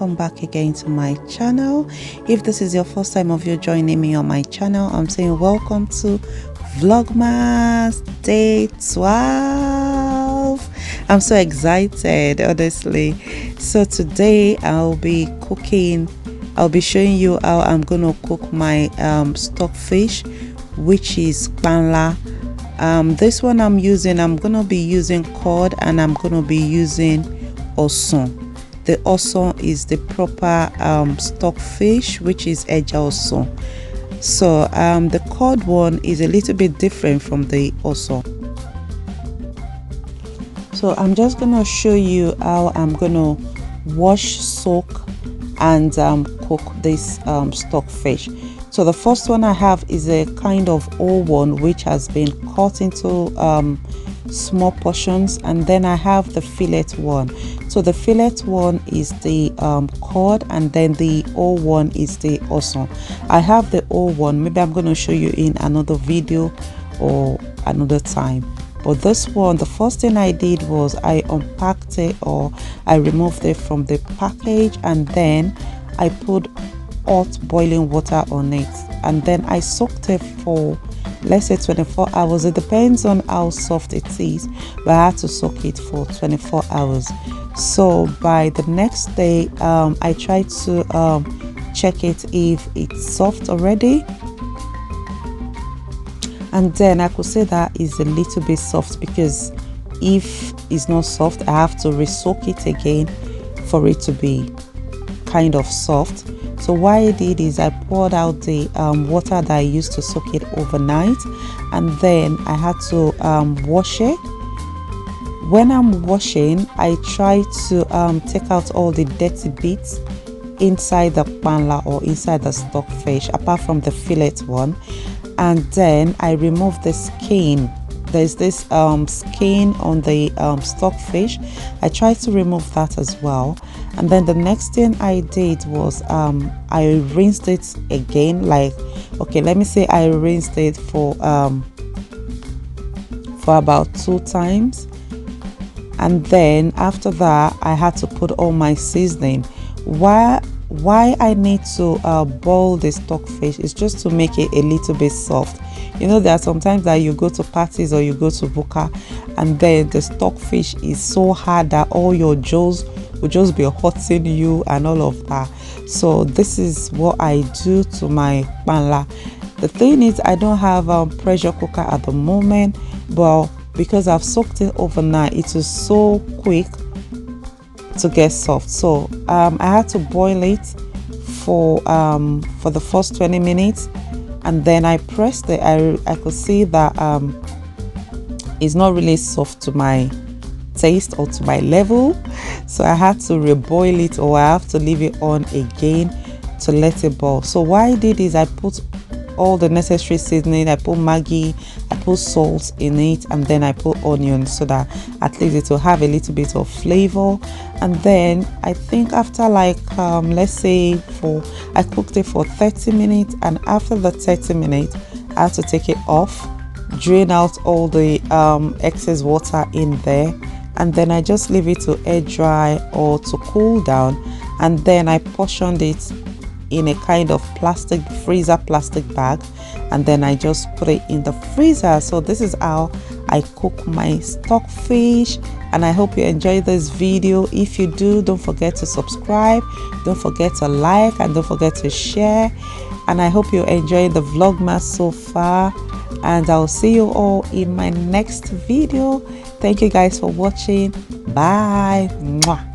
welcome back again to my channel. If this is your first time of you joining me on my channel, I'm saying welcome to Vlogmas Day 12. I'm so excited, honestly. So today I'll be showing you how I'm gonna cook my stockfish, which is Panla. This one I'm gonna be using cod, and I'm gonna be using OSAN. The OSAN is the proper stockfish, which is EJA OSAN. So the cod one is a little bit different from the OSAN. So I'm just gonna show you how I'm gonna wash, soak, and cook this stockfish. So the first one I have is a kind of old one which has been cut into small portions, and then I have the fillet one. So the fillet one is the cod, and then the old one is the OSAN. I have the old one, maybe I'm going to show you in another video or another time. But this one, the first thing I did was I unpacked it, or I removed it from the package, and then I put hot boiling water on it, and then I soaked it for, let's say, 24 hours. It depends on how soft it is, but I had to soak it for 24 hours. So by the next day, I tried to check it if it's soft already, and then I could say that is a little bit soft, because if it's not soft, I have to re-soak it again for it to be kind of soft. So what I did is I poured out the water that I used to soak it overnight, and then I had to wash it. When I'm washing, I try to take out all the dirty bits inside the panla or inside the stockfish, apart from the fillet one, and then I remove the skin. There's this skin on the stockfish. I tried to remove that as well. And then the next thing I did was I rinsed it again. Like, okay, let me say I rinsed it for about 2 times. And then after that, I had to put all my seasoning. Why I need to boil the stockfish is just to make it a little bit soft. You know, there are sometimes that you go to parties or you go to buka, and then the stockfish is so hard that all your jaws will just be hurting you and all of that. So this is what I do to my panla. The thing is, I don't have a pressure cooker at the moment, but because I've soaked it overnight, it is so quick to get soft. So I had to boil it for the first 20 minutes, and then I pressed it. I could see that it's not really soft to my taste or to my level, so I had to reboil it, or I have to leave it on again to let it boil. So what I did is I put all the necessary seasoning. I put Maggi, I put salt in it, and then I put onion, so that at least it will have a little bit of flavor. And then I think after like let's say I cooked it for 30 minutes, and after the 30 minutes I have to take it off, drain out all the excess water in there, and then I just leave it to air dry or to cool down. And then I portioned it in a kind of freezer plastic bag, and then I just put it in the freezer. So this is how I cook my stockfish, and I hope you enjoy this video. If you do, don't forget to subscribe, don't forget to like, and don't forget to share. And I hope you enjoy the Vlogmas so far, and I'll see you all in my next video. Thank you guys for watching. Bye. Mwah.